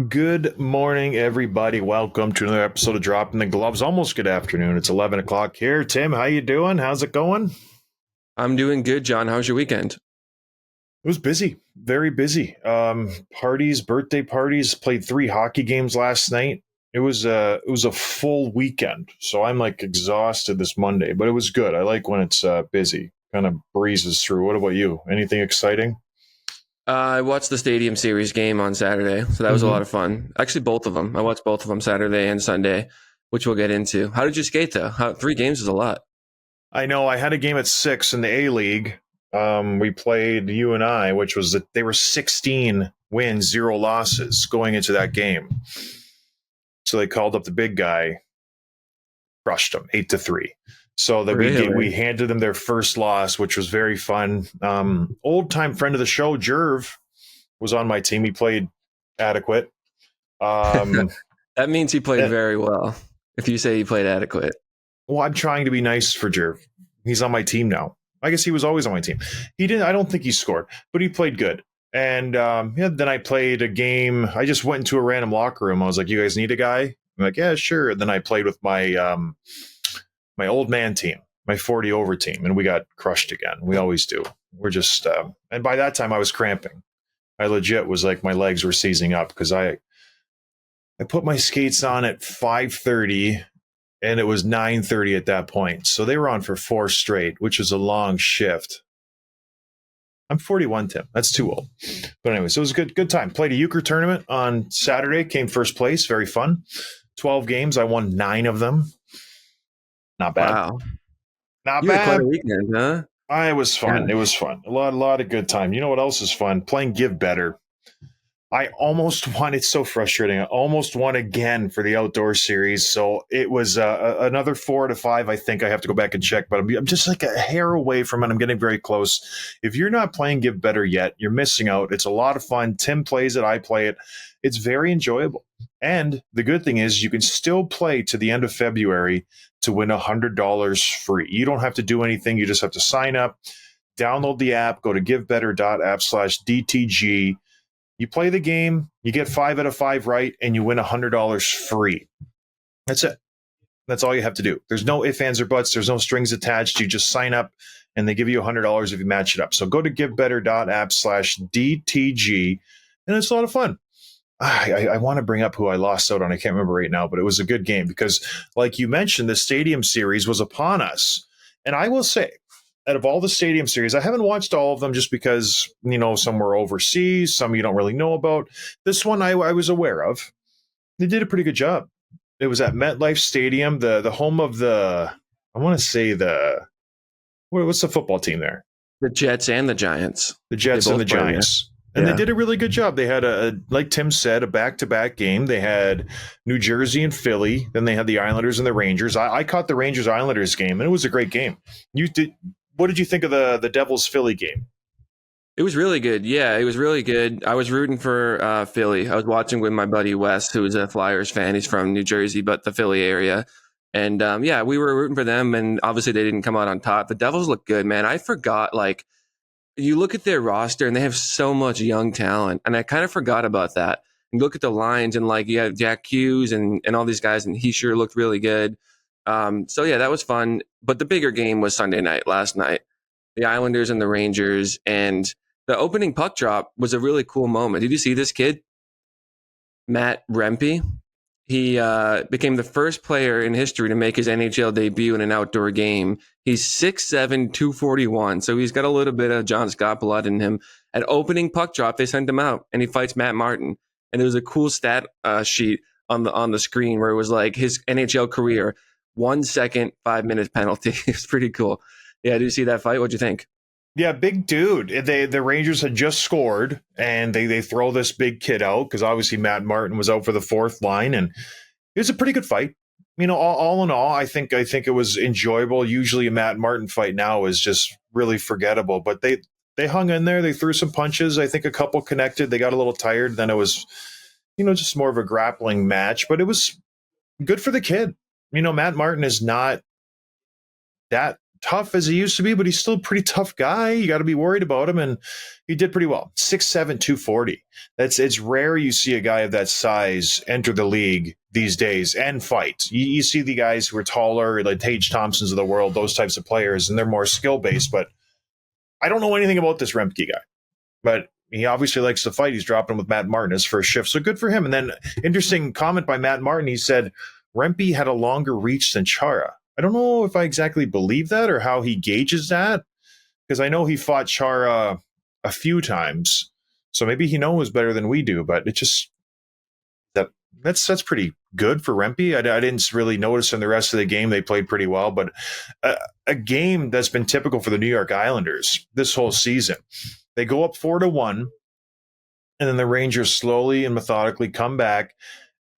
Good morning, everybody. Welcome to another episode of Dropping the Gloves. Almost good afternoon. It's 11 o'clock here. Tim, how you doing? How's it going? It I'm doing good, John. How's your weekend? was busy, very busy. Parties, birthday parties. Played 3 hockey games last night. It was a full weekend, so I'm like exhausted this Monday, but it was good. I like when it's busy. Kind of breezes through. What about you? Anything exciting? I watched the Stadium Series game on Saturday, so that was a lot of fun. Actually, both of them. I watched both of them Saturday and Sunday, which we'll get into. How did you skate, though? 3 games is a lot. I know I had a game at 6 in the A League. We played you and I, which was that they were 16 wins, 0 losses going into that game. So they called up the big guy, crushed them 8-3. So that we handed them their first loss, which was very fun. Old time friend of the show, Jerv, was on my team. He played adequate. That means he played very well. If you say he played adequate. Well, I'm trying to be nice for Jerv. He's on my team now. I guess he was always on my team. He didn't. I don't think he scored, but he played good. And then I played a game. I just went into a random locker room. I was like, "You guys need a guy?" I'm like, "Yeah, sure." And then I played with my my old man team, my 40 over team, and we got crushed again. We always do. We're just. And by that time, I was cramping. I legit was like my legs were seizing up because I put my skates on at 5:30. And it was 9:30 at that point. So they were on for 4 straight, which was a long shift. I'm 41, Tim. That's too old. But anyways, it was a good time. Played a euchre tournament on Saturday, came first place. Very fun. 12 games. I won 9 of them. Not bad. Wow. Not You had bad. quite a weekend, huh? It was fun. Yeah. It was fun. A lot of good time. You know what else is fun? Playing Give Bettor. I almost won. It's so frustrating. I almost won again for the outdoor series. So it was another 4 to 5. I think I have to go back and check, but I'm just like a hair away from it. I'm getting very close. If you're not playing Give Bettor yet, you're missing out. It's a lot of fun. Tim plays it. I play it. It's very enjoyable. And the good thing is you can still play to the end of February to win $100 free. You don't have to do anything. You just have to sign up, download the app, go to givebettor.app/DTG. You play the game, you get 5 out of 5 right, and you win $100 free. That's it. That's all you have to do. There's no ifs, ands, or buts. There's no strings attached. You just sign up, and they give you $100 if you match it up. So go to givebettor.app/DTG, and it's a lot of fun. I want to bring up who I lost out on. I can't remember right now, but it was a good game because, like you mentioned, the Stadium Series was upon us. And I will say, out of all the Stadium Series, I haven't watched all of them just because, some were overseas, some you don't really know about. This one I was aware of. They did a pretty good job. It was at MetLife Stadium, the home of what's the football team there? The Jets and the Giants. The Jets and the Giants. And They did a really good job. They had like Tim said, a back-to-back game. They had New Jersey and Philly. Then they had the Islanders and the Rangers. I caught the Rangers-Islanders game, and it was a great game. What did you think of the Devils-Philly game? It was really good. Yeah, it was really good. I was rooting for Philly. I was watching with my buddy Wes, who is a Flyers fan. He's from New Jersey, but the Philly area. And we were rooting for them, and obviously they didn't come out on top. The Devils look good, man. I forgot, you look at their roster, and they have so much young talent, and I kind of forgot about that. You look at the lines, and you have Jack Hughes and all these guys, and he sure looked really good. That was fun. But the bigger game was Sunday night, last night. The Islanders and the Rangers, and the opening puck drop was a really cool moment. Did you see this kid? Matt Rempe. He became the first player in history to make his NHL debut in an outdoor game. He's 6'7", 241, so he's got a little bit of John Scott blood in him. At opening puck drop, they sent him out, and he fights Matt Martin. And there was a cool stat sheet on the screen where it was like his NHL career, 1 second, 5 minutes penalty. It's pretty cool. Yeah, did you see that fight? What'd you think? Yeah, big dude. The Rangers had just scored, and they throw this big kid out because obviously Matt Martin was out for the 4th line, and it was a pretty good fight. All in all, I think it was enjoyable. Usually a Matt Martin fight now is just really forgettable, but they hung in there. They threw some punches. I think a couple connected. They got a little tired. Then it was, just more of a grappling match, but it was good for the kid. Matt Martin is not that tough as he used to be, but he's still a pretty tough guy. You got to be worried about him, and he did pretty well. 6'7", 240. It's rare you see a guy of that size enter the league these days and fight. You see the guys who are taller, like Tage Thompsons of the world, those types of players, and they're more skill-based, but I don't know anything about this Remke guy. But he obviously likes to fight. He's dropping with Matt Martin as first shift, so good for him. And then interesting comment by Matt Martin. He said Rempe had a longer reach than Chara. I don't know if I exactly believe that or how he gauges that, because I know he fought Chara a few times, so maybe he knows better than we do. But it just that's pretty good for Rempe. I didn't really notice in the rest of the game they played pretty well, but a game that's been typical for the New York Islanders this whole season. They go up 4-1, and then the Rangers slowly and methodically come back.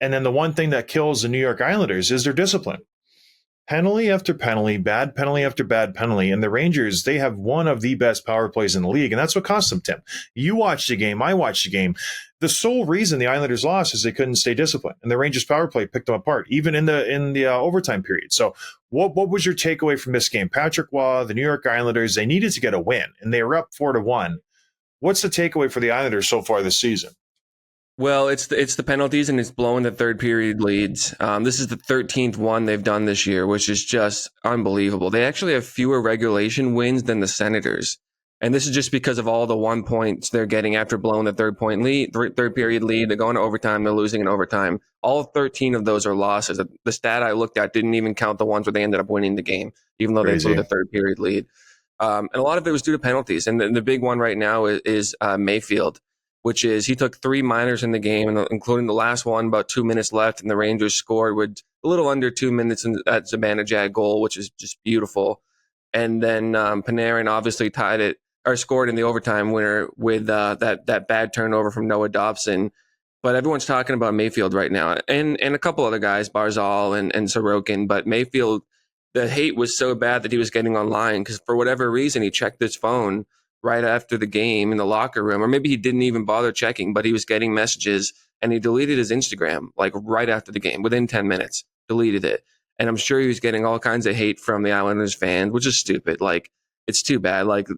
And then the one thing that kills the New York Islanders is their discipline. Penalty after penalty, bad penalty after bad penalty. And the Rangers, they have one of the best power plays in the league, and that's what cost them, Tim. You watched the game, I watched the game. The sole reason the Islanders lost is they couldn't stay disciplined, and the Rangers power play picked them apart, even in the overtime period. So what was your takeaway from this game? Patrick Waugh, the New York Islanders, they needed to get a win, and they were up 4-1. What's the takeaway for the Islanders so far this season? Well, it's the penalties, and it's blowing the third period leads. This is the 13th one they've done this year, which is just unbelievable. They actually have fewer regulation wins than the Senators. And this is just because of all the 1 points they're getting after blowing the third period lead. They're going to overtime. They're losing in overtime. All 13 of those are losses. The stat I looked at didn't even count the ones where they ended up winning the game, even though Crazy. they blew the third period lead. And a lot of it was due to penalties. And the big one right now is Mayfield, which is he took 3 minors in the game, including the last one, about 2 minutes left, and the Rangers scored with a little under 2 minutes at Zibanejad goal, which is just beautiful. And then Panarin obviously tied it, or scored in the overtime winner with that bad turnover from Noah Dobson. But everyone's talking about Mayfield right now, and a couple other guys, Barzal and Sorokin. But Mayfield, the hate was so bad that he was getting online because for whatever reason he checked his phone right after the game in the locker room, or maybe he didn't even bother checking, but he was getting messages, and he deleted his Instagram like right after the game, within 10 minutes, deleted it. And I'm sure he was getting all kinds of hate from the Islanders fans, which is stupid. Like, it's too bad. Like,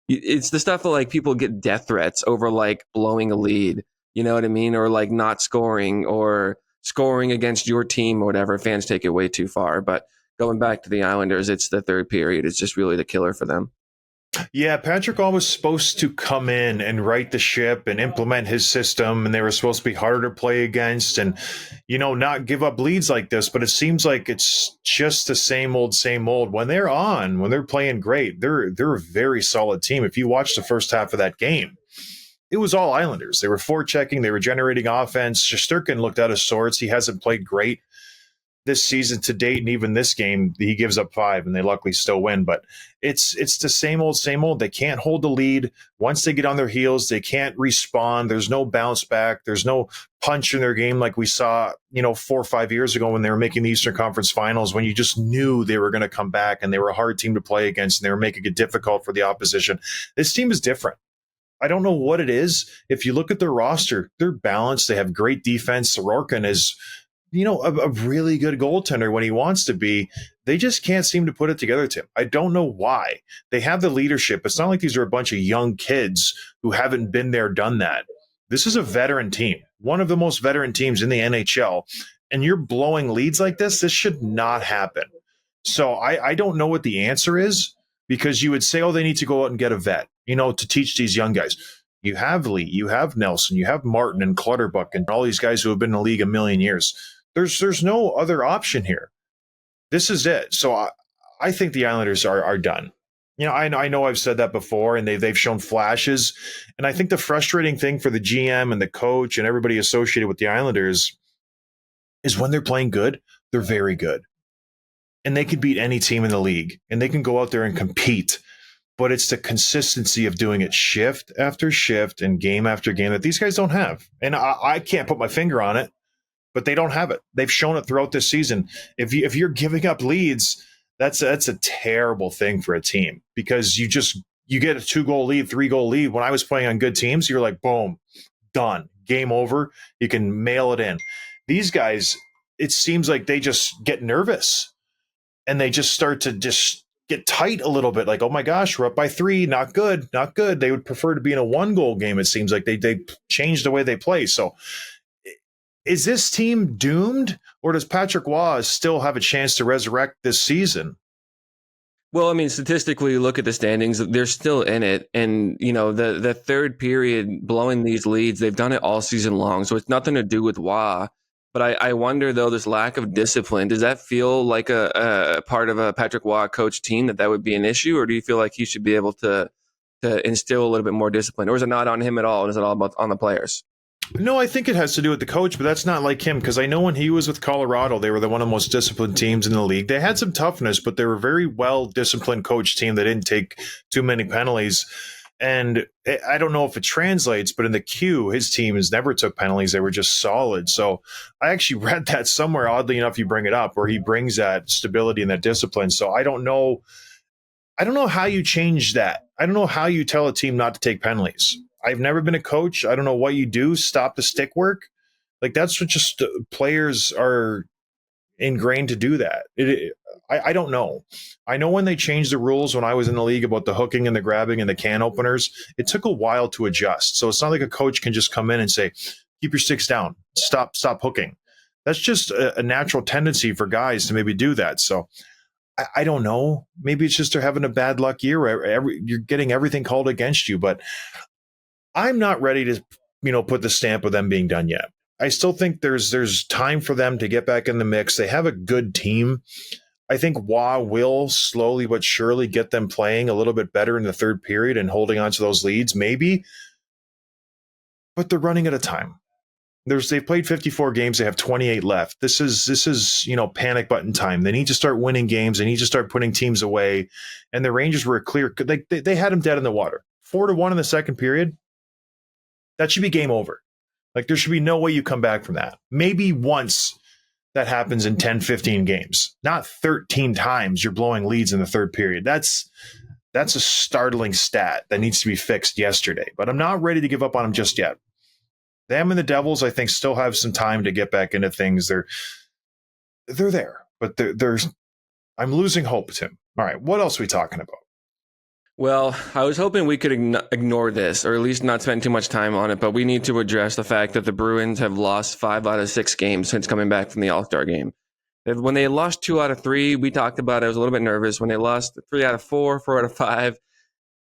it's the stuff that like people get death threats over like blowing a lead, you know what I mean? Or like not scoring or scoring against your team or whatever. Fans take it way too far. But going back to the Islanders, it's the third period. It's just really the killer for them. Yeah, Patrick Waugh was supposed to come in and right the ship and implement his system, and they were supposed to be harder to play against and, not give up leads like this. But it seems like it's just the same old, same old. When they're playing great, they're a very solid team. If you watch the first half of that game, it was all Islanders. They were forechecking, they were generating offense. Shesterkin looked out of sorts. He hasn't played great this season to date, and even this game he gives up 5 and they luckily still win. But it's the same old. They can't hold the lead. Once they get on their heels, they can't respawn. There's no bounce back. There's no punch in their game like we saw 4 or 5 years ago when they were making the Eastern Conference Finals, when you just knew they were going to come back and they were a hard team to play against and they were making it difficult for the opposition. This team is different. I don't know what it is. If you look at their roster, they're balanced. They have great defense. Sorokin is a really good goaltender when he wants to be. They just can't seem to put it together, Tim. I don't know why. They have the leadership. It's not like these are a bunch of young kids who haven't been there, done that. This is a veteran team, one of the most veteran teams in the NHL, and you're blowing leads like this. This should not happen. So I don't know what the answer is, because you would say, they need to go out and get a vet, to teach these young guys. You have Lee, you have Nelson, you have Martin and Clutterbuck and all these guys who have been in the league a million years. There's no other option here. This is it. So I think the Islanders are done. I know I've said that before, and they've shown flashes. And I think the frustrating thing for the GM and the coach and everybody associated with the Islanders is when they're playing good, they're very good. And they can beat any team in the league, and they can go out there and compete. But it's the consistency of doing it shift after shift and game after game that these guys don't have. And I can't put my finger on it, but they don't have it. They've shown it throughout this season. If you're giving up leads, that's a terrible thing for a team, because you get a 2-goal lead, 3-goal lead. When I was playing on good teams, you're like, boom, done, game over. You can mail it in. These guys, it seems like they just get nervous and they just start to just get tight a little bit. Like, oh my gosh, we're up by 3. Not good. Not good. They would prefer to be in a 1-goal game. It seems like they changed the way they play. So is this team doomed, or does Patrick Waugh still have a chance to resurrect this season? Well, I mean, statistically, you look at the standings, they're still in it. And, the third period blowing these leads, they've done it all season long. So it's nothing to do with Waugh. But I wonder, though, this lack of discipline, does that feel like a part of a Patrick Waugh coach team that would be an issue? Or do you feel like he should be able to instill a little bit more discipline? Or is it not on him at all? And is it all about on the players? No, I think it has to do with the coach, but that's not like him, because I know when he was with Colorado, they were one of the most disciplined teams in the league. They had some toughness, but they were a very well-disciplined coach team that didn't take too many penalties. And I don't know if it translates, but in the Q, his team has never took penalties. They were just solid. So I actually read that somewhere, oddly enough, you bring it up, where he brings that stability and that discipline. So I don't know how you change that. I don't know how you tell a team not to take penalties. I've never been a coach. I don't know what you do. Stop the stick work. Like, that's what just players are ingrained to do that. I don't know. I know when they changed the rules when I was in the league about the hooking and the grabbing and the can openers, it took a while to adjust. So it's not like a coach can just come in and say, keep your sticks down. Stop hooking. That's just a natural tendency for guys to maybe do that. So I don't know. Maybe it's just they're having a bad luck year where you're getting everything called against you. But I'm not ready to, put the stamp of them being done yet. I still think there's time for them to get back in the mix. They have a good team. I think Waugh will slowly but surely get them playing a little bit better in the third period and holding on to those leads, maybe. But they're running out of time. They've played 54 games. They have 28 left. This is panic button time. They need to start winning games. They need to start putting teams away. And the Rangers were clear. They had them dead in the water. 4-1 in the second period. That should be game over. Like, there should be no way you come back from that. Maybe once that happens in 10, 15 games, not 13 times you're blowing leads in the third period. That's a startling stat that needs to be fixed yesterday. But I'm not ready to give up on them just yet. Them and the Devils, I think, still have some time to get back into things. They're there, but I'm losing hope, Tim. All right, what else are we talking about? Well, I was hoping we could ignore this, or at least not spend too much time on it, but we need to address the fact that the Bruins have lost 5 out of 6 games since coming back from the All-Star game. When they lost 2 out of 3, we talked about it. I was a little bit nervous. When they lost 3 out of 4, 4 out of 5,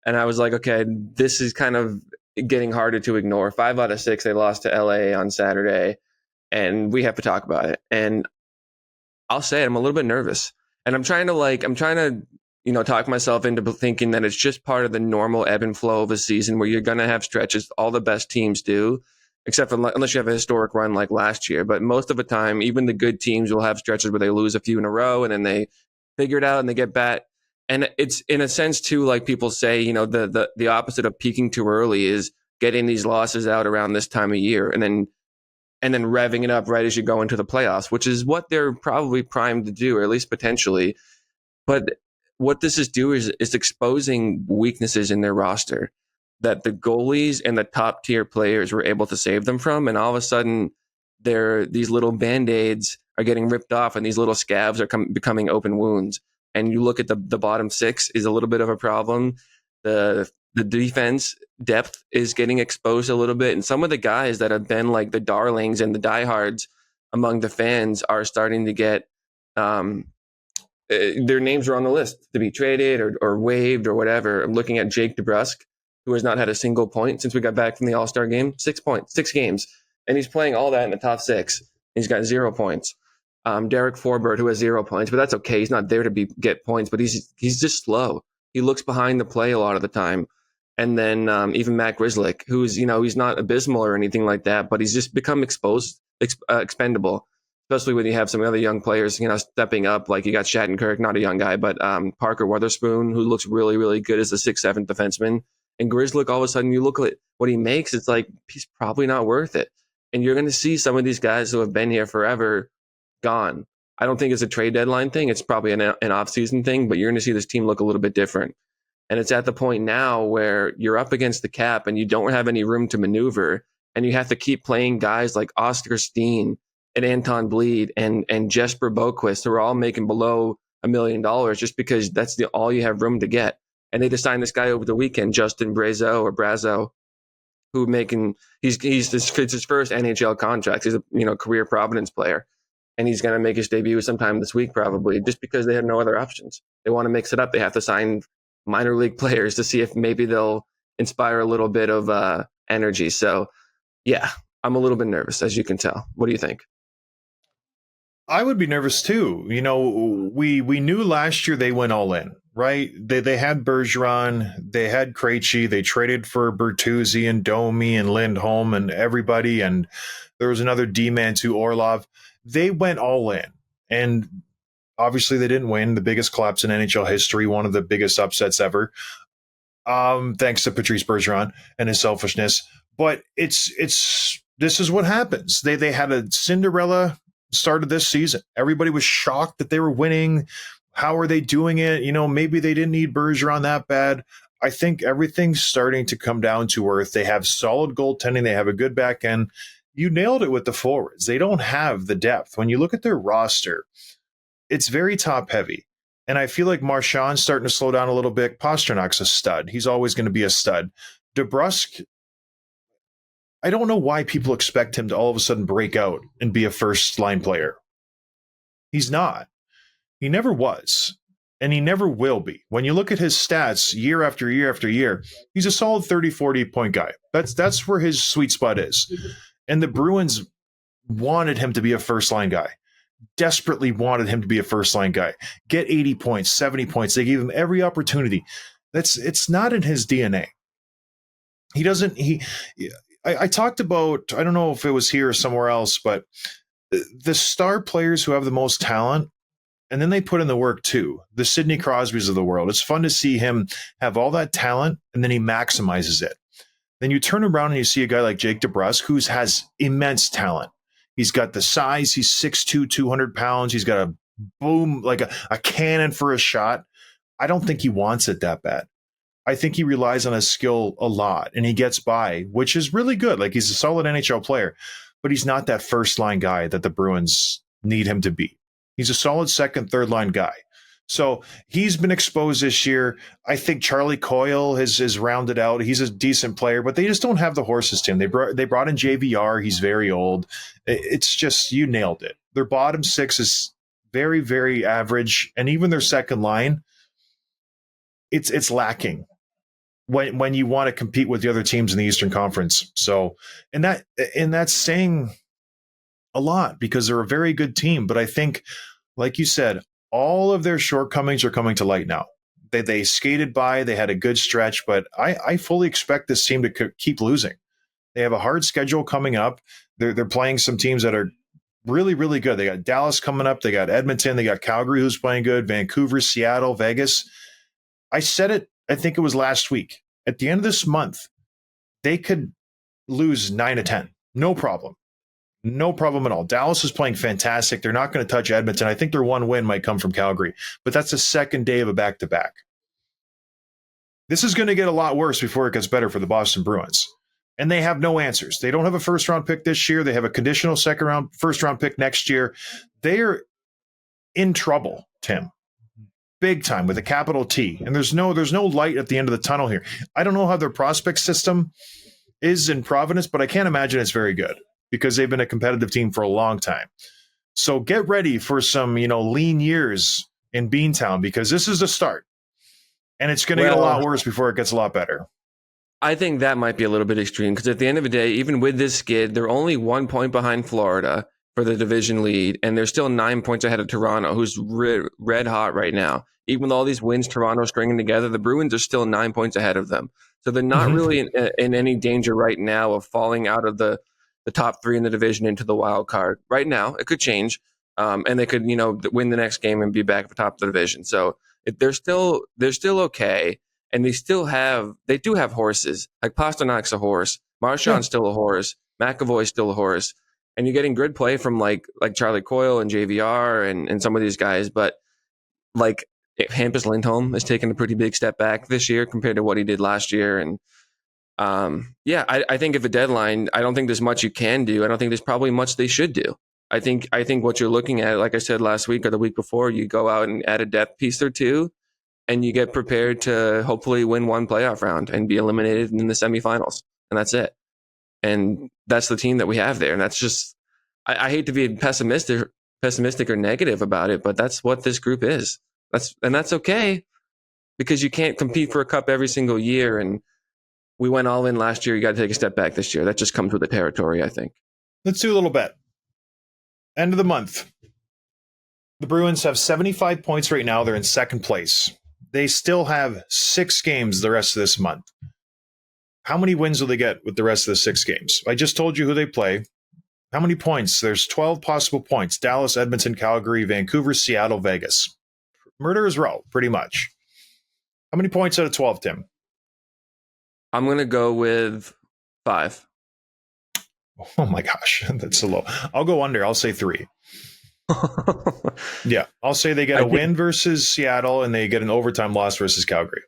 and I was like, okay, this is kind of getting harder to ignore. 5 out of 6, they lost to LA on Saturday, and we have to talk about it. And I'll say it, I'm a little bit nervous. And I'm trying to talk myself into thinking that it's just part of the normal ebb and flow of a season where you're going to have stretches. All the best teams do, except for unless you have a historic run like last year. But most of the time, even the good teams will have stretches where they lose a few in a row and then they figure it out and they get back. And it's in a sense too, like people say, the opposite of peaking too early is getting these losses out around this time of year and then revving it up right as you go into the playoffs, which is what they're probably primed to do, or at least potentially. But what this is doing is exposing weaknesses in their roster that the goalies and the top tier players were able to save them from. And all of a sudden, these little Band-Aids are getting ripped off and these little scabs are becoming open wounds. And you look at the bottom 6 is a little bit of a problem. The defense depth is getting exposed a little bit. And some of the guys that have been like the darlings and the diehards among the fans are starting to get their names are on the list to be traded or waived or whatever. I'm looking at Jake DeBrusk, who has not had a single point since we got back from the All-Star game. 6 points, 6 games. And he's playing all that in the top 6. He's got 0 points. Derek Forbert, who has 0 points, but that's okay. He's not there to get points, but he's just slow. He looks behind the play a lot of the time. And then even Matt Grzelcyk, who's, he's not abysmal or anything like that, but he's just become expendable. Especially when you have some other young players, stepping up. Like you got Shattenkirk, not a young guy, but Parker Weatherspoon, who looks really, really good as a 6'7" defenseman. And Grzelcyk, all of a sudden, you look at what he makes, it's like he's probably not worth it. And you're going to see some of these guys who have been here forever gone. I don't think it's a trade deadline thing. It's probably an off-season thing, but you're going to see this team look a little bit different. And it's at the point now where you're up against the cap and you don't have any room to maneuver, and you have to keep playing guys like Oscar Steen and Anton Bleed and Jesper Boquist, who are all making below $1 million just because that's all you have room to get. And they just signed this guy over the weekend, Justin Brazeau, who he's it's his first NHL contract. He's a career Providence player, and he's going to make his debut sometime this week probably, just because they have no other options. They want to mix it up. They have to sign minor league players to see if maybe they'll inspire a little bit of energy. So, yeah, I'm a little bit nervous, as you can tell. What do you think? I would be nervous too. We knew last year they went all in, right? They had Bergeron, they had Krejci, they traded for Bertuzzi and Domi and Lindholm and everybody, and there was another D-man too, Orlov. They went all in, and obviously they didn't win. The biggest collapse in NHL history, one of the biggest upsets ever. Thanks to Patrice Bergeron and his selfishness. But this is what happens. They had a Cinderella start of this season. Everybody was shocked that they were winning. How are they doing it? Maybe they didn't need Bergeron that bad. I think everything's starting to come down to earth. They have solid goaltending. They have a good back end. You nailed it with the forwards. They don't have the depth. When you look at their roster, it's very top heavy. And I feel like Marchand's starting to slow down a little bit. Pasternak's a stud. He's always going to be a stud. DeBrusk, I don't know why people expect him to all of a sudden break out and be a first-line player. He's not. He never was, and he never will be. When you look at his stats year after year after year, he's a solid 30, 40-point guy. That's where his sweet spot is. And the Bruins wanted him to be a first-line guy, desperately wanted him to be a first-line guy, get 80 points, 70 points. They gave him every opportunity. It's not in his DNA. He doesn't – I talked about, I don't know if it was here or somewhere else, but the star players who have the most talent, and then they put in the work too, the Sidney Crosbys of the world. It's fun to see him have all that talent, and then he maximizes it. Then you turn around and you see a guy like Jake DeBrusk, who has immense talent. He's got the size. He's 6'2", 200 pounds. He's got a boom, like a cannon for a shot. I don't think he wants it that bad. I think he relies on his skill a lot, and he gets by, which is really good. Like, he's a solid NHL player, but he's not that first-line guy that the Bruins need him to be. He's a solid second, third-line guy. So he's been exposed this year. I think Charlie Coyle has rounded out. He's a decent player, but they just don't have the horses to him. They brought in JVR. He's very old. It's just, you nailed it. Their bottom six is very, very average, and even their second line, it's lacking when you want to compete with the other teams in the Eastern Conference. So, and that's saying a lot, because they're a very good team. But I think, like you said, all of their shortcomings are coming to light now. They skated by, they had a good stretch, but I fully expect this team to keep losing. They have a hard schedule coming up. They're playing some teams that are really, really good. They got Dallas coming up. They got Edmonton. They got Calgary, who's playing good. Vancouver, Seattle, Vegas. I said it, I think it was last week. At the end of this month, they could lose 9 to 10. No problem. No problem at all. Dallas is playing fantastic. They're not going to touch Edmonton. I think their one win might come from Calgary, but that's the second day of a back-to-back. This is going to get a lot worse before it gets better for the Boston Bruins. And they have no answers. They don't have a first-round pick this year. They have a conditional first-round pick next year. They are in trouble, Tim. Big time, with a capital T. And there's no light at the end of the tunnel here. I don't know how their prospect system is in Providence, but I can't imagine it's very good, because they've been a competitive team for a long time. So get ready for some, lean years in Beantown, because this is the start. And it's going to get a lot worse before it gets a lot better. I think that might be a little bit extreme, because at the end of the day, even with this skid, they're only 1 point behind Florida for the division lead, and they're still 9 points ahead of Toronto, who's red hot right now. Even with all these wins Toronto's stringing together, the Bruins are still 9 points ahead of them. So they're not really in any danger right now of falling out of the top three in the division into the wild card. Right now, it could change, and they could, win the next game and be back at the top of the division. So they're still okay, and they do have horses. Like Pasternak's a horse, Marchand's still a horse, McAvoy's still a horse, and you're getting good play from like Charlie Coyle and JVR and some of these guys. But like Hampus Lindholm has taken a pretty big step back this year compared to what he did last year, and I think at the deadline, I don't think there's much you can do. I don't think there's probably much they should do. I think what you're looking at, like I said last week or the week before, you go out and add a depth piece or two, and you get prepared to hopefully win one playoff round and be eliminated in the semifinals, and that's it. And that's the team that we have there. And that's just, I hate to be pessimistic or negative about it, but that's what this group is. That's okay, because you can't compete for a cup every single year. And we went all in last year. You got to take a step back this year. That just comes with the territory, I think. Let's do a little bet. End of the month. The Bruins have 75 points right now. They're in second place. They still have 6 games the rest of this month. How many wins will they get with the rest of the 6 games? I just told you who they play. How many points? There's 12 possible points. Dallas, Edmonton, Calgary, Vancouver, Seattle, Vegas. Murderer's row, pretty much. How many points out of 12, Tim? I'm going to go with 5. Oh my gosh, that's so low. I'll go under. I'll say 3. Yeah, I'll say they get a win versus Seattle and they get an overtime loss versus Calgary.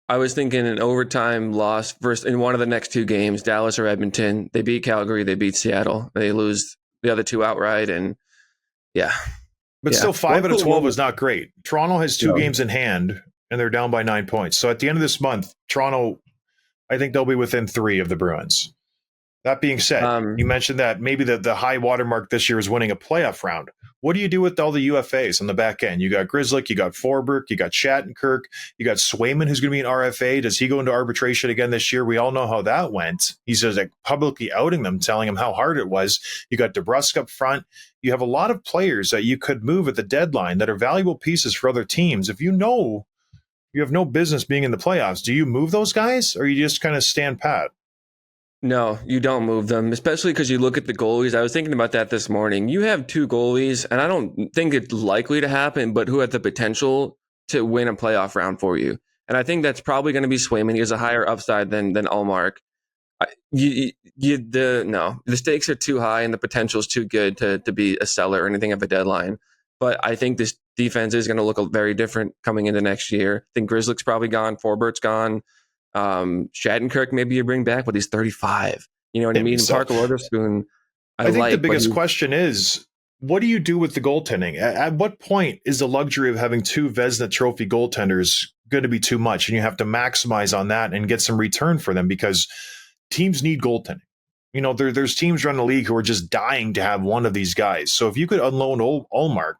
I was thinking an overtime loss versus in one of the next 2 games, Dallas or Edmonton. They beat Calgary, they beat Seattle. They lose the other 2 outright, and yeah. But still, 5 out of 12 is not great. Toronto has 2 games in hand, and they're down by 9 points. So at the end of this month, Toronto, I think they'll be within 3 of the Bruins. That being said, you mentioned that maybe the high watermark this year is winning a playoff round. What do you do with all the UFAs on the back end? You got Grzelcyk, you got Forbort, you got Shattenkirk, you got Swayman, who's going to be an RFA. Does he go into arbitration again this year? We all know how that went. He's just like publicly outing them, telling them how hard it was. You got DeBrusk up front. You have a lot of players that you could move at the deadline that are valuable pieces for other teams. If you know you have no business being in the playoffs, do you move those guys or you just kind of stand pat? No, you don't move them, especially because you look at the goalies. I was thinking about that this morning. You have 2 goalies, and I don't think it's likely to happen, but who have the potential to win a playoff round for you. And I think that's probably going to be Swayman. He has a higher upside than Ullmark. The stakes are too high, and the potential is too good to be a seller or anything of a deadline. But I think this defense is going to look very different coming into next year. I think Grzelcyk's probably gone. Forbort's gone. Shattenkirk, maybe you bring back, but he's 35. You know what I mean? So, Parker Witherspoon, I think the biggest question is, what do you do with the goaltending? At what point is the luxury of having 2 Vezina Trophy goaltenders going to be too much? And you have to maximize on that and get some return for them because teams need goaltending. You know, there's teams around the league who are just dying to have one of these guys. So if you could unload Ullmark,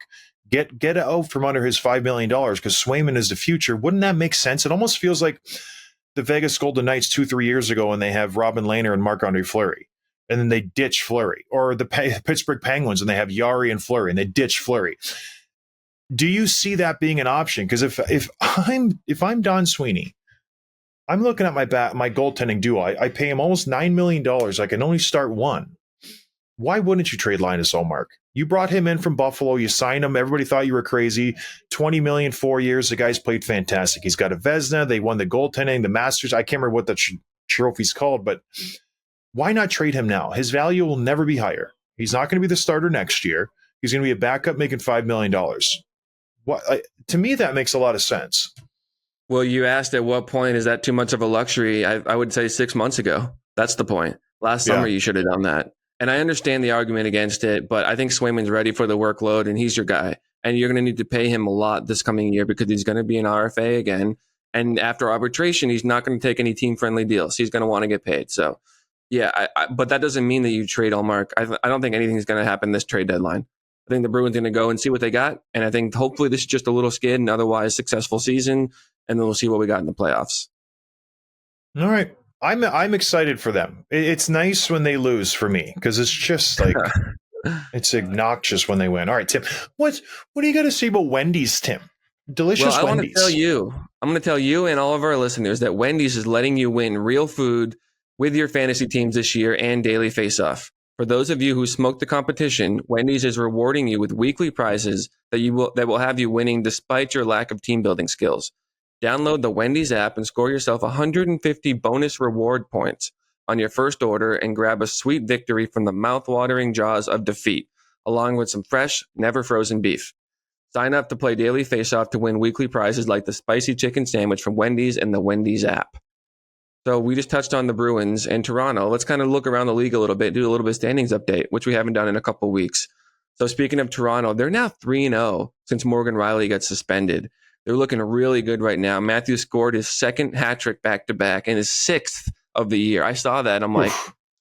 get out from under his $5 million because Swayman is the future, wouldn't that make sense? It almost feels like the Vegas Golden Knights 2-3 years ago when they have Robin Lehner and Marc-Andre Fleury, and then they ditch Fleury, or the Pittsburgh Penguins and they have Yari and Fleury and they ditch Fleury. Do you see that being an option? Because if I'm Don Sweeney, I'm looking at my goaltending duo. I pay him almost $9 million. I can only start 1. Why wouldn't you trade Linus Ullmark? You brought him in from Buffalo. You signed him. Everybody thought you were crazy. $20 million, 4 years. The guy's played fantastic. He's got a Vezina. They won the goaltending, the Masters. I can't remember what the trophy's called, but why not trade him now? His value will never be higher. He's not going to be the starter next year. He's going to be a backup making $5 million. To me, that makes a lot of sense. Well, you asked at what point is that too much of a luxury? I would say 6 months ago. That's the point. Last summer, you should have done that. And I understand the argument against it, but I think Swayman's ready for the workload, and he's your guy. And you're going to need to pay him a lot this coming year because he's going to be an RFA again. And after arbitration, he's not going to take any team-friendly deals. He's going to want to get paid. So, yeah, but that doesn't mean that you trade Ullmark. I don't think anything's going to happen this trade deadline. I think the Bruins are going to go and see what they got. And I think hopefully this is just a little skid and otherwise successful season. And then we'll see what we got in the playoffs. All right. I'm excited for them. It's nice when they lose for me because it's just like it's obnoxious when they win. All right, Tim, what do you got to say about Wendy's, Tim? Delicious Well, I Wendy's. I'm going to tell you and all of our listeners that Wendy's is letting you win real food with your fantasy teams this year and daily face-off. For those of you who smoke the competition, Wendy's is rewarding you with weekly prizes that will have you winning despite your lack of team building skills. Download the Wendy's app and score yourself 150 bonus reward points on your first order and grab a sweet victory from the mouth-watering jaws of defeat, along with some fresh, never frozen beef. Sign up to play Daily Face-Off to win weekly prizes like the spicy chicken sandwich from Wendy's and the Wendy's app. So we just touched on the Bruins and Toronto. Let's kind of look around the league a little bit, do a little bit of standings update, which we haven't done in a couple of weeks. So speaking of Toronto, they're now 3-0 since Morgan Rielly got suspended. They're looking really good right now. Matthews scored his second hat trick back to back and his sixth of the year. I saw that. I'm like,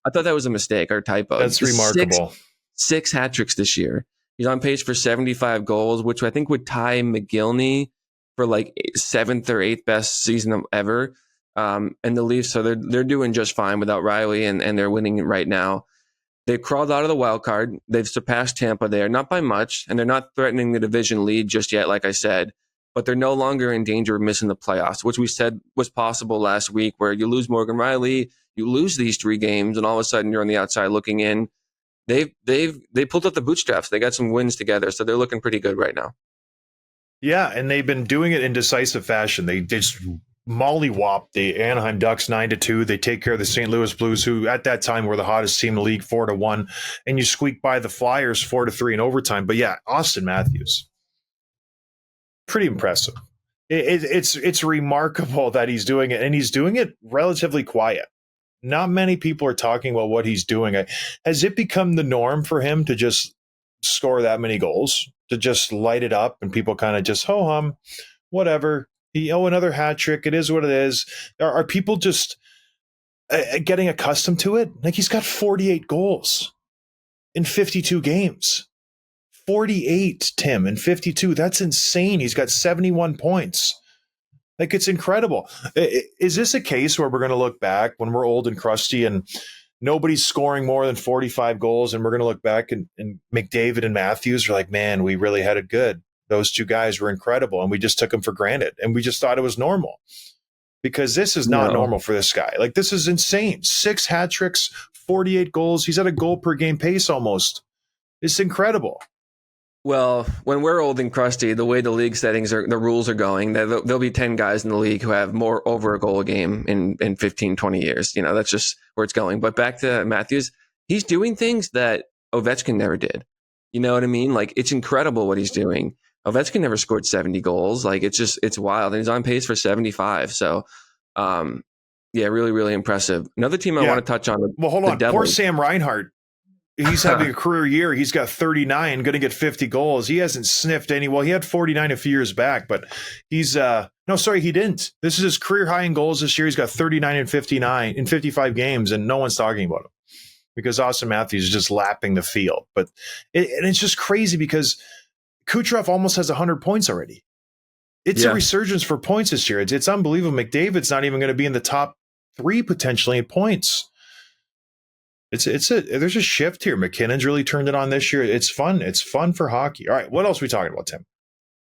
I thought that was a mistake or typo. That's remarkable. Six hat tricks this year. He's on pace for 75 goals, which I think would tie McGillney for like seventh or eighth best season ever. And the Leafs, so they're doing just fine without Rielly, and they're winning right now. They've crawled out of the wild card. They've surpassed Tampa there, not by much, and they're not threatening the division lead just yet, like I said. But they're no longer in danger of missing the playoffs, which we said was possible last week, where you lose Morgan Rielly, you lose these 3 games, and all of a sudden you're on the outside looking in. They pulled up the bootstraps. They got some wins together, so they're looking pretty good right now. Yeah, and they've been doing it in decisive fashion. They just mollywop the Anaheim Ducks 9-2. They take care of the St. Louis Blues, who at that time were the hottest team in the league, 4-1, and you squeak by the Flyers 4-3 in overtime. But yeah, Austin Matthews, pretty impressive. It's remarkable that he's doing it, and he's doing it relatively quiet. Not many people are talking about what he's doing. Has it become the norm for him to just score that many goals, to just light it up, and people kind of just ho-hum, whatever? Another hat trick. It is what it is. Are people just getting accustomed to it? Like, he's got 48 goals in 52 games. 48, Tim, in 52. That's insane. He's got 71 points. Like, it's incredible. Is this a case where we're going to look back when we're old and crusty and nobody's scoring more than 45 goals, and we're going to look back and McDavid and Matthews are like, man, we really had it good. Those 2 guys were incredible, and we just took them for granted, and we just thought it was normal, because this is not normal for this guy. Like, this is insane. 6 hat tricks, 48 goals. He's at a goal per game pace almost. It's incredible. Well, when we're old and crusty, the way the league settings are, the rules are going, there'll be 10 guys in the league who have more over a goal a game in 15, 20 years. That's just where it's going. But back to Matthews, he's doing things that Ovechkin never did. You know what I mean? Like, it's incredible what he's doing. Ovechkin never scored 70 goals. Like, it's wild. And he's on pace for 75. So, yeah, really, really impressive. Another team I want to touch on. Well, hold on. Poor Sam Reinhart. He's having a career year. He's got 39, going to get 50 goals. He hasn't sniffed any. Well, he had 49 a few years back, but he's no, sorry, he didn't. This is his career high in goals this year. He's got 39 and 59 in 55 games, and no one's talking about him because Austin Matthews is just lapping the field. But and it's just crazy because Kucherov almost has 100 points already. It's a resurgence for points this year. It's unbelievable. McDavid's not even going to be in the top 3 potentially in points. There's a shift here. McKinnon's really turned it on this year. It's fun. It's fun for hockey. All right, what else are we talking about, Tim?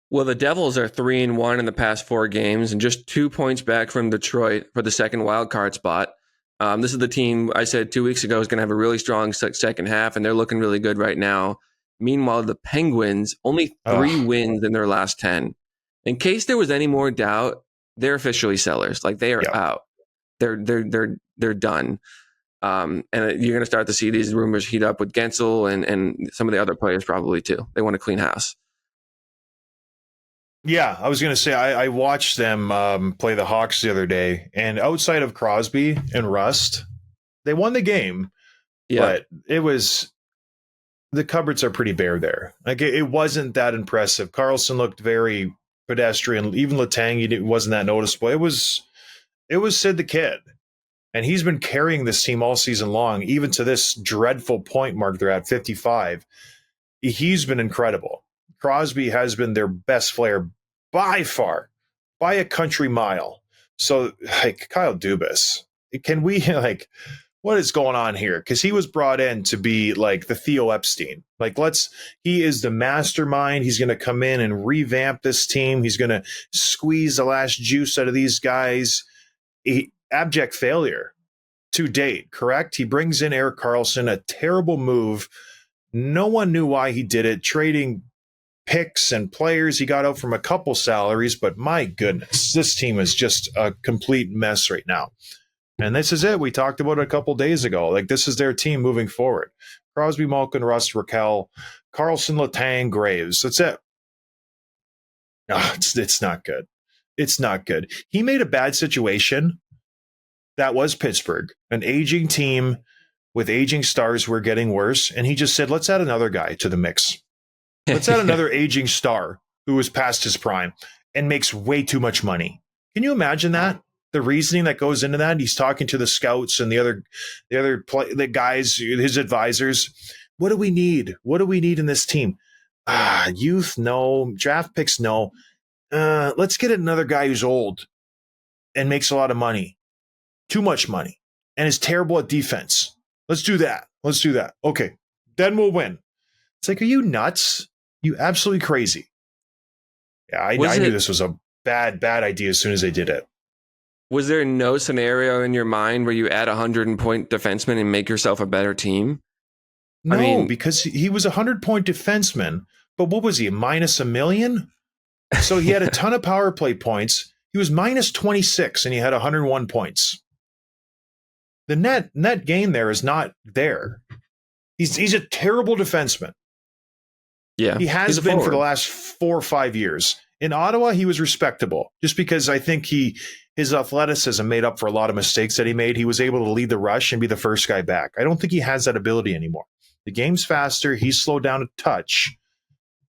Well, the Devils are 3-1 in the past 4 games and just 2 points back from Detroit for the second wild card spot. This is the team I said 2 weeks ago is going to have a really strong second half, and they're looking really good right now. Meanwhile, the Penguins only 3 wins in their last 10. In case there was any more doubt, they're officially sellers. Like, they are out. They're done. And you're going to start to see these rumors heat up with Guentzel and some of the other players probably too. They want to clean house. Yeah, I was going to say, I watched them play the Hawks the other day, and outside of Crosby and Rust, they won the game. Yeah. But the cupboards are pretty bare there. Like, it wasn't that impressive. Carlson looked very pedestrian. Even Letang, wasn't that noticeable. It was Sid the Kid. And he's been carrying this team all season long, even to this dreadful point mark they're at 55. He's been incredible. Crosby has been their best player by far, by a country mile. So, like, Kyle Dubas, can we, like, what is going on here? Because he was brought in to be like the Theo Epstein. Like, he is the mastermind. He's going to come in and revamp this team. He's going to squeeze the last juice out of these guys. Abject failure to date, correct? He brings in Erik Karlsson, a terrible move. No one knew why he did it, trading picks and players. He got out from a couple salaries, but my goodness, this team is just a complete mess right now. And this is it. We talked about it a couple days ago. Like, this is their team moving forward. Crosby, Malkin, Rust, Raquel, Karlsson, Letang, Graves. That's it. No, it's not good. It's not good. He made a bad situation that was Pittsburgh, an aging team with aging stars who are getting worse. And he just said, let's add another guy to the mix. Let's add another aging star who was past his prime and makes way too much money. Can you imagine that? The reasoning that goes into that? He's talking to the scouts and the guys, his advisors. What do we need? What do we need in this team? Youth, no. Draft picks, no. Let's get another guy who's old and makes a lot of money. Too much money. And is terrible at defense. Let's do that. Let's do that. Okay. Then we'll win. It's like, are you nuts? You absolutely crazy. Yeah, I knew this was a bad idea as soon as they did it. Was there no scenario in your mind where you add a 100-point defenseman and make yourself a better team? No, because he was a 100-point defenseman, but what was he, minus $1 million? So he had a ton of power play points. He was minus 26 and he had 101 points. The net gain there is not there. He's a terrible defenseman. Yeah, he has been for the last 4 or 5 years. In Ottawa, he was respectable just because I think his athleticism made up for a lot of mistakes that he made. He was able to lead the rush and be the first guy back. I don't think he has that ability anymore. The game's faster. He's slowed down a touch.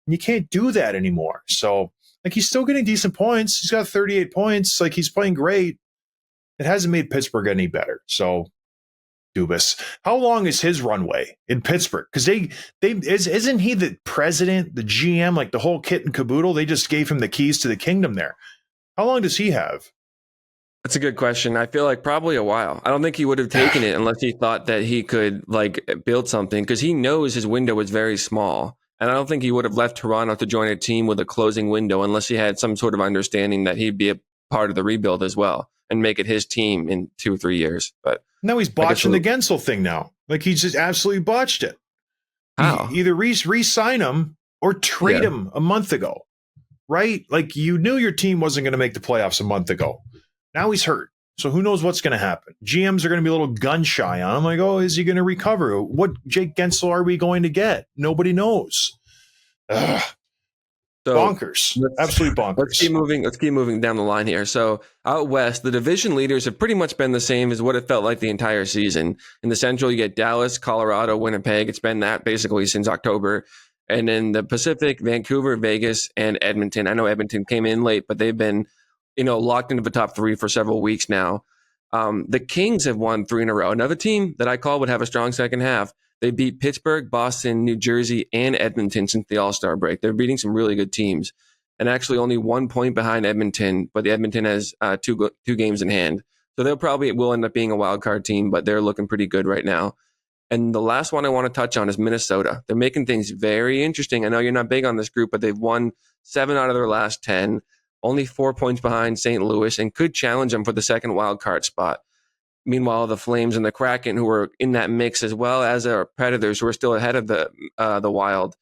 And you can't do that anymore. So, like, he's still getting decent points. He's got 38 points. Like, he's playing great. It hasn't made Pittsburgh any better. So, Dubas. How long is his runway in Pittsburgh? Because isn't he the president, the GM, like the whole kit and caboodle? They just gave him the keys to the kingdom there. How long does he have? That's a good question. I feel like probably a while. I don't think he would have taken it unless he thought that he could like build something, because he knows his window was very small. And I don't think he would have left Toronto to join a team with a closing window unless he had some sort of understanding that he'd be a part of the rebuild as well and make it his team in 2 or 3 years. But now he's botching the Guentzel thing now. Like, he's just absolutely botched it. How? Either re-sign him or trade him a month ago, right? Like, you knew your team wasn't going to make the playoffs a month ago. Now he's hurt. So who knows what's going to happen? GMs are going to be a little gun shy on him. Like, oh, is he going to recover? What Jake Guentzel are we going to get? Nobody knows. Ugh. So bonkers. Absolutely bonkers. Let's keep moving down the line here. So out west, the division leaders have pretty much been the same as what it felt like the entire season. In the Central, you get Dallas, Colorado, Winnipeg. It's been that basically since October. And in the Pacific, Vancouver, Vegas, and Edmonton. I know Edmonton came in late, but they've been, locked into the top 3 for several weeks now. The Kings have won 3 in a row. Another team that I call would have a strong second half. They beat Pittsburgh, Boston, New Jersey, and Edmonton since the All-Star break. They're beating some really good teams, and actually only 1 point behind Edmonton, but the Edmonton has two games in hand. So they'll probably will end up being a wild card team, but they're looking pretty good right now. And the last one I want to touch on is Minnesota. They're making things very interesting. I know you're not big on this group, but they've won 7 out of their last 10, only 4 points behind St. Louis, and could challenge them for the second wild card spot. Meanwhile, the Flames and the Kraken, who are in that mix, as well as our Predators, who are still ahead of the Wild,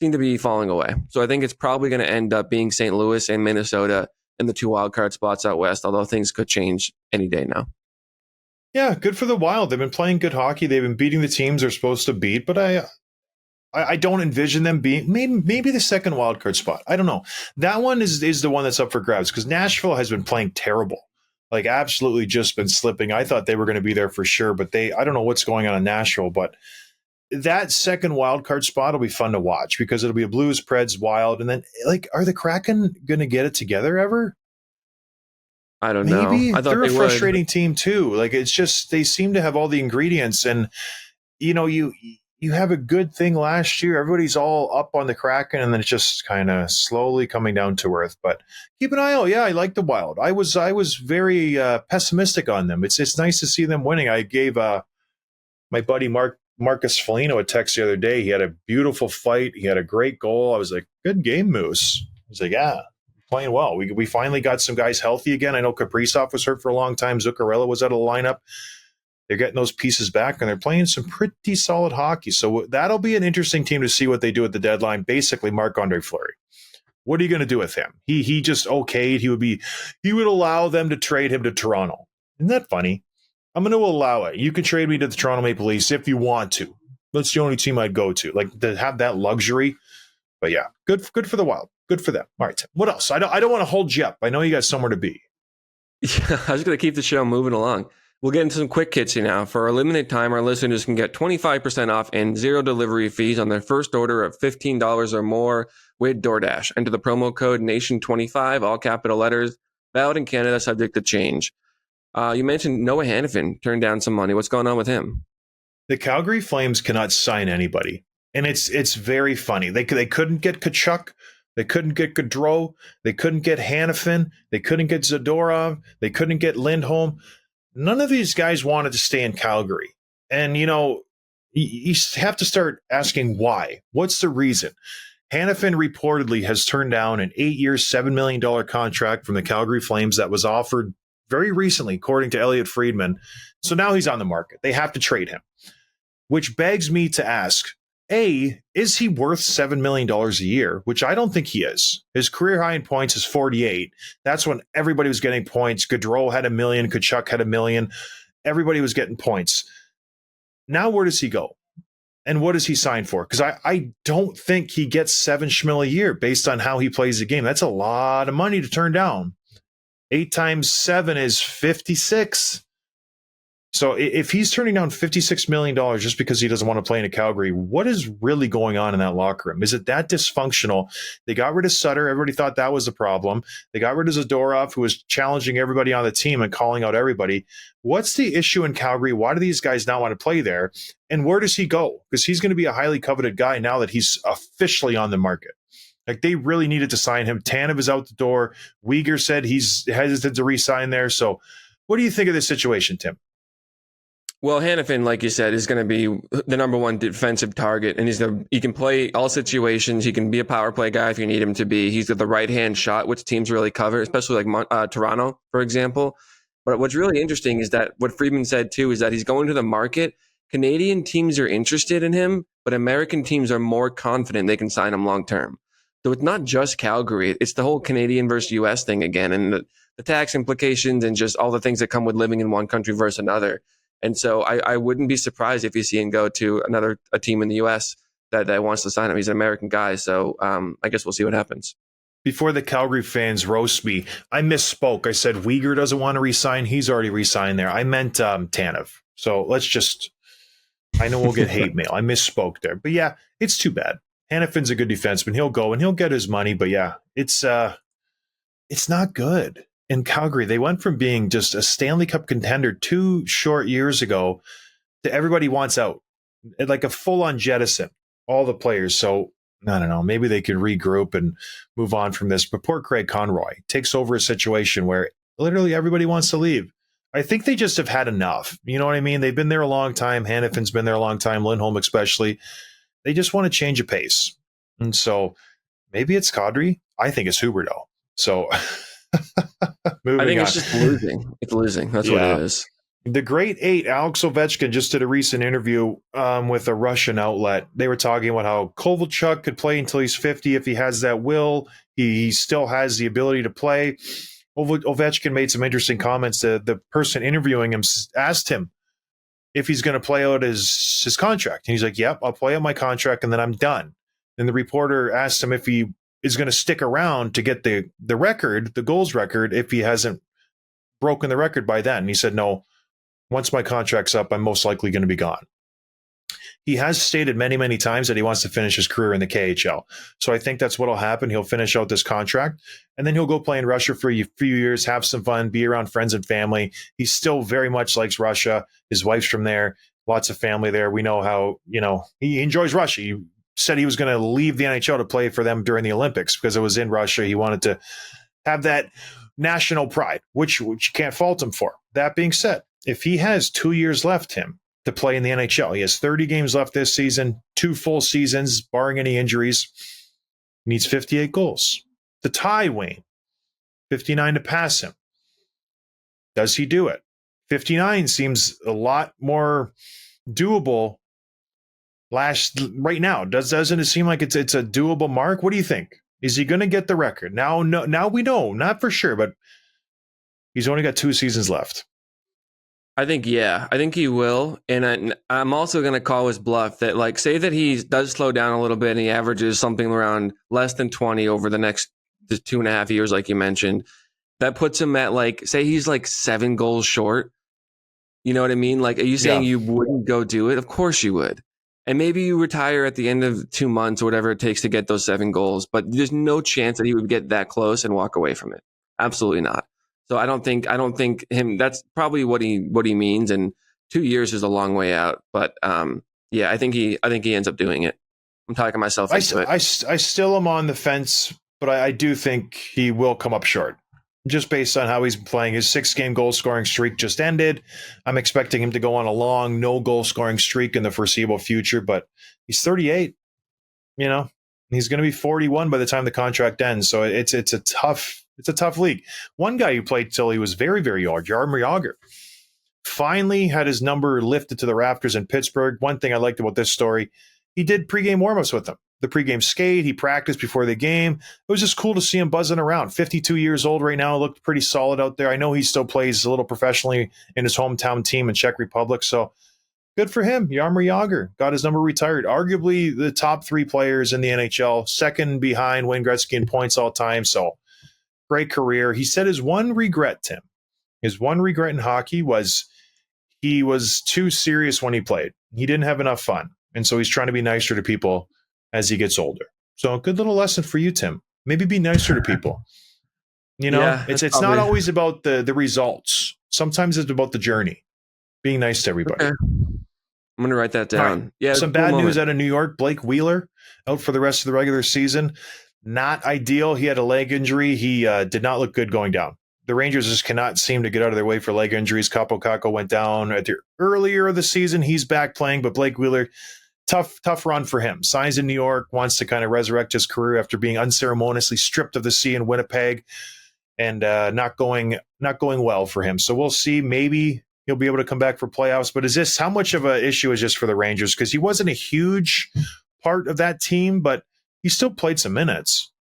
seem to be falling away. So I think it's probably going to end up being St. Louis and Minnesota in the 2 wildcard spots out west, although things could change any day now. Yeah, good for the Wild. They've been playing good hockey. They've been beating the teams they're supposed to beat, but I don't envision them being maybe the second wildcard spot. I don't know. That one is the one that's up for grabs because Nashville has been playing terrible. Like, absolutely just been slipping. I thought they were going to be there for sure, but I don't know what's going on in Nashville, but that second wild card spot will be fun to watch because it'll be a Blues, Preds, Wild, and then, like, are the Kraken going to get it together ever? I don't know. I thought they're a frustrating team too. Like, it's just, they seem to have all the ingredients, and, you have a good thing last year. Everybody's all up on the Kraken, and then it's just kind of slowly coming down to earth. But keep an eye out. Yeah, I like the Wild. I was very pessimistic on them. It's nice to see them winning. I gave my buddy Marcus Foligno a text the other day. He had a beautiful fight. He had a great goal. I was like, good game, Moose. He's like, yeah, playing well. We finally got some guys healthy again. I know Kaprizov was hurt for a long time. Zuccarello was out of the lineup. They're getting those pieces back, and they're playing some pretty solid hockey. So that'll be an interesting team to see what they do at the deadline. Basically, Marc-Andre Fleury. What are you going to do with him? He just okayed. He would allow them to trade him to Toronto. Isn't that funny? I'm going to allow it. You can trade me to the Toronto Maple Leafs if you want to. That's the only team I'd go to. Like, to have that luxury. But yeah, good for the Wild. Good for them. All right, Tim. What else? I don't want to hold you up. I know you got somewhere to be. Yeah, I was going to keep the show moving along. We'll get into some quick hits here now. For a limited time, our listeners can get 25% off and 0 delivery fees on their first order of $15 or more with DoorDash. Enter the promo code NATION25, all capital letters, valid in Canada, subject to change. You mentioned Noah Hanifin turned down some money. What's going on with him? The Calgary Flames cannot sign anybody. And it's very funny. They couldn't get Tkachuk. They couldn't get Giroux. They couldn't get Hanifin. They couldn't get Zadorov. They couldn't get Lindholm. None of these guys wanted to stay in Calgary. And, you have to start asking why. What's the reason? Hanifin reportedly has turned down an 8-year, $7 million contract from the Calgary Flames that was offered very recently, according to Elliotte Friedman. So now he's on the market. They have to trade him, which begs me to ask, A, is he worth $7 million a year? Which I don't think he is. His career high in points is 48. That's when everybody was getting points. Gaudreau had 1 million. Tkachuk had 1 million. Everybody was getting points. Now where does he go? And what does he sign for? Because I don't think he gets 7 schmil a year based on how he plays the game. That's a lot of money to turn down. 8 times 7 is 56. So if he's turning down $56 million just because he doesn't want to play in Calgary, what is really going on in that locker room? Is it that dysfunctional? They got rid of Sutter. Everybody thought that was the problem. They got rid of Zadorov, who was challenging everybody on the team and calling out everybody. What's the issue in Calgary? Why do these guys not want to play there? And where does he go? Because he's going to be a highly coveted guy now that he's officially on the market. Like, they really needed to sign him. Tanev is out the door. Uyghur said he's hesitant to re-sign there. So what do you think of this situation, Tim? Well, Hanifin, like you said, is going to be the number one defensive target, and he can play all situations. He can be a power play guy if you need him to be. He's got the right-hand shot, which teams really cover, especially like Toronto, for example. But what's really interesting is that what Friedman said, too, is that he's going to the market. Canadian teams are interested in him, but American teams are more confident they can sign him long-term. So it's not just Calgary. It's the whole Canadian versus U.S. thing again, and the tax implications and just all the things that come with living in one country versus another. And so I wouldn't be surprised if you see him go to a team in the U.S. that wants to sign him. He's an American guy, so I guess we'll see what happens. Before the Calgary fans roast me, I misspoke. I said Uyghur doesn't want to resign. He's already resigned there. I meant Tanev. So let's just – I know we'll get hate mail. I misspoke there. But, yeah, it's too bad. Hanifin's a good defenseman. He'll go and he'll get his money. But, yeah, it's not good. In Calgary, they went from being just a Stanley Cup contender 2 short years ago to everybody wants out, like a full-on jettison, all the players. So, I don't know, maybe they could regroup and move on from this. But poor Craig Conroy takes over a situation where literally everybody wants to leave. I think they just have had enough. You know what I mean? They've been there a long time. Hanifin's been there a long time, Lindholm especially. They just want to change a pace. And so maybe it's Kadri. I think it's Huberdeau. So... I think it's just losing. It's losing. That's what it is. The great 8, Alex Ovechkin, just did a recent interview with a Russian outlet. They were talking about how Kovalchuk could play until he's 50 if he has that will. He still has the ability to play. Ovechkin made some interesting comments. The person interviewing him asked him if he's going to play out his contract. And he's like, yep, I'll play out my contract and then I'm done. And the reporter asked him if he is going to stick around to get the record, the goals record, if he hasn't broken the record by then. And he said, no, once my contract's up, I'm most likely going to be gone. He has stated many, many times that he wants to finish his career in the KHL. So I think that's what will happen. He'll finish out this contract, and then he'll go play in Russia for a few years, have some fun, be around friends and family. He still very much likes Russia. His wife's from there, lots of family there. We know how, he enjoys Russia. He said he was going to leave the NHL to play for them during the Olympics because it was in Russia. He wanted to have that national pride, which you can't fault him for. That being said, if he has 2 years left to play in the NHL, he has 30 games left this season, 2 full seasons, barring any injuries. He needs 58 goals to tie Wayne, 59 to pass him. Does he do it? 59 seems a lot more doable right now. Doesn't it seem like it's a doable mark? What do you think? Is he going to get the record? Now we know, not for sure, but he's only got 2 seasons left. I think he will. And I'm also going to call his bluff that, like, say that he does slow down a little bit and he averages something around less than 20 over the next 2.5 years, like you mentioned. That puts him at, like, say he's like 7 goals short. You know what I mean? Like, are you saying Yeah. you wouldn't go do it? Of course you would. And maybe you retire at the end of 2 months or whatever it takes to get those 7 goals, but there's no chance that he would get that close and walk away from it. Absolutely not. So I don't think him, that's probably what he means. And 2 years is a long way out, but, yeah, I think he ends up doing it. I'm talking myself into it. I still am on the fence, but I do think he will come up short. Just based on how he's been playing. His 6-game goal scoring streak just ended. I'm expecting him to go on a long no goal scoring streak in the foreseeable future, but he's 38, you know. He's going to be 41 by the time the contract ends. So it's a tough league. One guy who played till he was very, very old, Jaromir Jagr, finally had his number lifted to the rafters in Pittsburgh. One thing I liked about this story, he did pregame warmups with them. The pregame skate, he practiced before the game. It was just cool to see him buzzing around. 52 years old right now, looked pretty solid out there. I know he still plays a little professionally in his hometown team in Czech Republic, so good for him. Jaromir Jagr got his number retired. Arguably the top 3 players in the NHL, second behind Wayne Gretzky in points all time, so great career. He said his one regret, Tim, his one regret in hockey was he was too serious when he played. He didn't have enough fun. And so he's trying to be nicer to people as he gets older. So a good little lesson for you, Tim. Maybe be nicer to people. You know, Yeah, it's that's not probably always about the results. Sometimes it's about the journey. Being nice to everybody. okay. I'm gonna write that All right. down. Yeah, Some cool bad moment. news out of New York. Blake Wheeler out for the rest of the regular season. Not ideal. He had a leg injury. He did not look good going down. The Rangers just cannot seem to get out of their way for leg injuries. Capo Caco went down at the earlier of the season. He's back playing, but Blake Wheeler, tough run for him. Signs in New York, wants to kind of resurrect his career after being unceremoniously stripped of the C in Winnipeg, and not going well for him. So we'll see. Maybe he'll be able to come back for playoffs. But how much of an issue is this for the Rangers? Because he wasn't a huge part of that team, but he still played some minutes.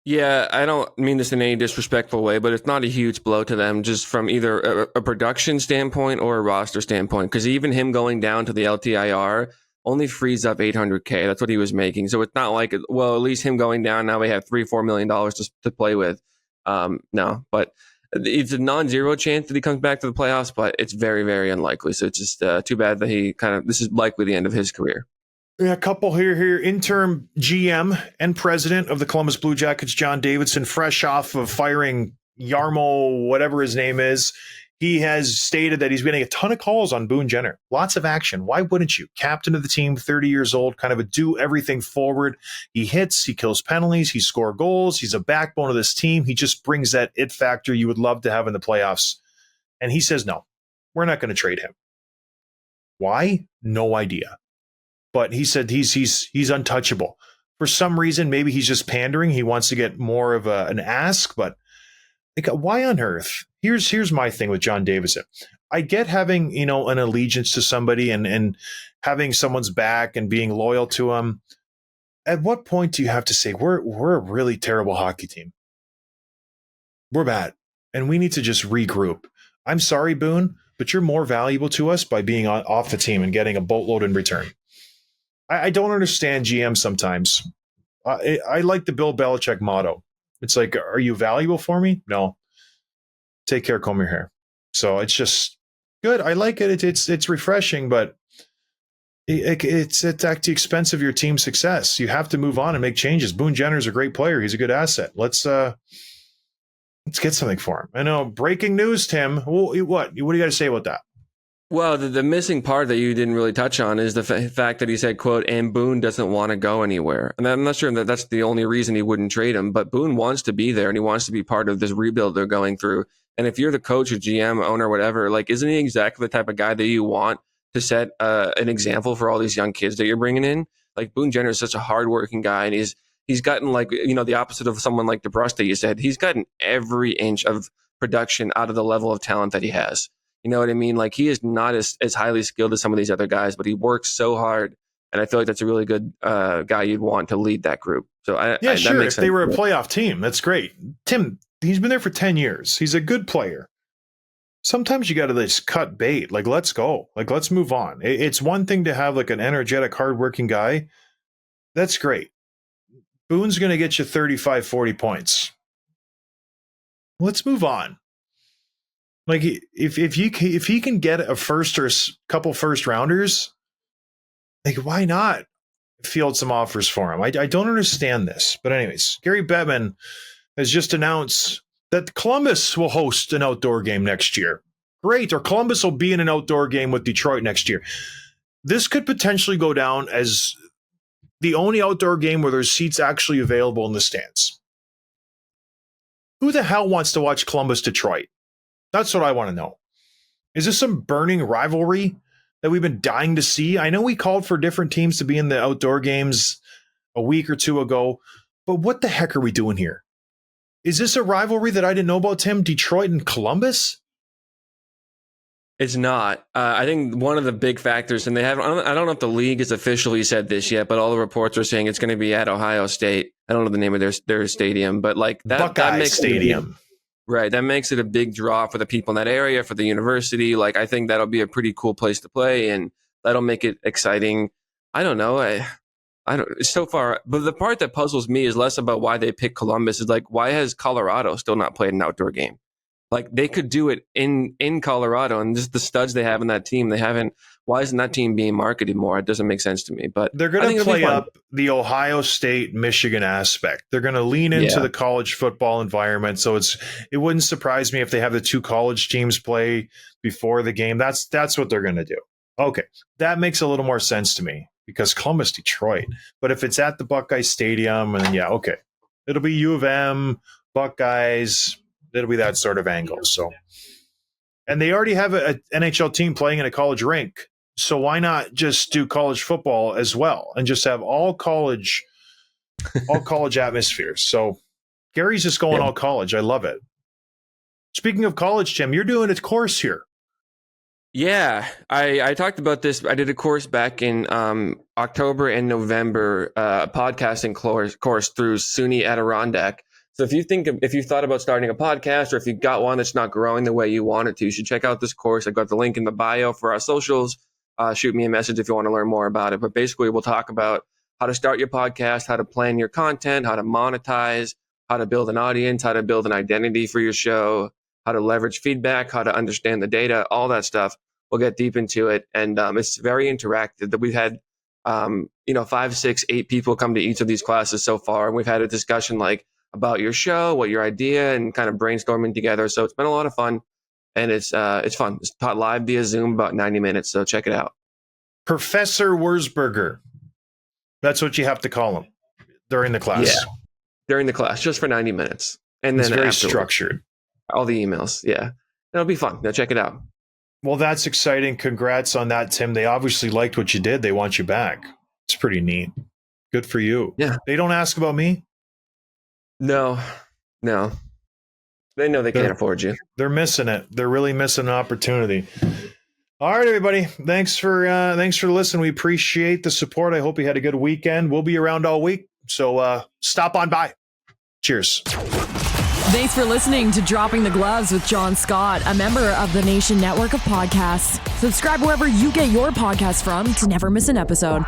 Yeah, I don't mean this in any disrespectful way, but it's not a huge blow to them just from either a production standpoint or a roster standpoint. Because even him going down to the LTIR only frees up $800K. That's what he was making. So it's not like, well, at least him going down, now we have $3-4 million to play with. No, but it's a non-zero chance that he comes back to the playoffs, but it's very, very unlikely. So it's just too bad that this is likely the end of his career. Yeah, a couple here. Interim GM and president of the Columbus Blue Jackets, John Davidson, fresh off of firing Yarmo, whatever his name is. He has stated that he's getting a ton of calls on Boone Jenner. Lots of action. Why wouldn't you? Captain of the team, 30 years old, kind of a do everything forward. He hits, he kills penalties, he scores goals. He's a backbone of this team. He just brings that it factor you would love to have in the playoffs. And he says, no, we're not going to trade him. Why? No idea. But he said he's untouchable. For some reason, maybe he's just pandering. He wants to get more of an ask, but like, why on earth? Here's my thing with John Davidson. I get having, an allegiance to somebody and having someone's back and being loyal to them. At what point do you have to say we're a really terrible hockey team? We're bad, and we need to just regroup. I'm sorry, Boone, but you're more valuable to us by being off the team and getting a boatload in return. I don't understand GM sometimes. I like the Bill Belichick motto. It's like, are you valuable for me? No. Take care, comb your hair. So it's just good. I like it. It's refreshing, but it's at the expense of your team's success. You have to move on and make changes. Boone Jenner's a great player. He's a good asset. Let's get something for him. I know. Breaking news, Tim. What do you got to say about that? Well, the missing part that you didn't really touch on is the fact that he said, quote, and Boone doesn't want to go anywhere. And I'm not sure that that's the only reason he wouldn't trade him, but Boone wants to be there and he wants to be part of this rebuild they're going through. And if you're the coach or GM, owner, whatever, like, isn't he exactly the type of guy that you want to set an example for all these young kids that you're bringing in? Like, Boone Jenner is such a hardworking guy, and he's gotten, like, the opposite of someone like DeBrusk that you said. He's gotten every inch of production out of the level of talent that he has. You know what I mean? Like, he is not as highly skilled as some of these other guys, but he works so hard. And I feel like that's a really good guy you'd want to lead that group. So sure. That makes if sense. They were a playoff team, that's great. Tim, he's been there for 10 years. He's a good player. Sometimes you got to just cut bait. Like, let's go. Like, let's move on. It's one thing to have like an energetic, hardworking guy. That's great. Boone's going to get you 35, 40 points. Let's move on. Like if he can get a first or couple first rounders, like why not field some offers for him? I don't understand this. But anyways, Gary Bettman has just announced that Columbus will host an outdoor game next year. Great, or Columbus will be in an outdoor game with Detroit next year. This could potentially go down as the only outdoor game where there's seats actually available in the stands. Who the hell wants to watch Columbus-Detroit? That's what I want to know. Is this some burning rivalry that we've been dying to see? I know we called for different teams to be in the outdoor games a week or two ago, but what the heck are we doing here? Is this a rivalry that I didn't know about, Tim? Detroit and Columbus? It's not. I think one of the big factors, and I don't know if the league has officially said this yet, but all the reports are saying it's going to be at Ohio State. I don't know the name of their stadium, but like that makes Stadium. Right. That makes it a big draw for the people in that area, for the university. Like, I think that'll be a pretty cool place to play, and that'll make it exciting. I don't know. I don't, so far, but the part that puzzles me is less about why they picked Columbus. Is like, why has Colorado still not played an outdoor game? Like, they could do it in Colorado, and just the studs they have in that team, they haven't. Why isn't that team being marketed more? It doesn't make sense to me. But they're going to play up the Ohio State, Michigan aspect. They're going to lean into the college football environment. So it wouldn't surprise me if they have the two college teams play before the game. That's what they're going to do. Okay, that makes a little more sense to me because Columbus, Detroit. But if it's at the Buckeye Stadium, and then okay, it'll be U of M, Buckeyes. It'll be that sort of angle. So, and they already have an NHL team playing in a college rink. So why not just do college football as well and just have all college atmospheres? So Gary's just going all college. I love it. Speaking of college, Jim, you're doing a course here. Yeah, I talked about this. I did a course back in October and November, podcasting course through SUNY Adirondack. So if you thought about starting a podcast, or if you got one that's not growing the way you want it to, you should check out this course. I've got the link in the bio for our socials. Shoot me a message if you want to learn more about it. But basically, we'll talk about how to start your podcast, how to plan your content, how to monetize, how to build an audience, how to build an identity for your show, how to leverage feedback, how to understand the data, all that stuff. We'll get deep into it. And it's very interactive. That we've had 5, 6, 8 people come to each of these classes so far. And we've had a discussion about your show, what your idea, and kind of brainstorming together. So it's been a lot of fun. And it's fun. It's taught live via Zoom, about 90 minutes. So check it out. Professor Wurzburger. That's what you have to call him during the class. Yeah, during the class, just for 90 minutes. And it's then very structured. All the emails. Yeah. It'll be fun. Now check it out. Well, that's exciting. Congrats on that, Tim. They obviously liked what you did. They want you back. It's pretty neat. Good for you. Yeah. They don't ask about me? No. They know they can't afford you. They're missing it. They're really missing an opportunity. All right, everybody. Thanks for listening. We appreciate the support. I hope you had a good weekend. We'll be around all week, so stop on by. Cheers. Thanks for listening to Dropping the Gloves with John Scott, a member of the Nation Network of Podcasts. Subscribe wherever you get your podcasts from to never miss an episode.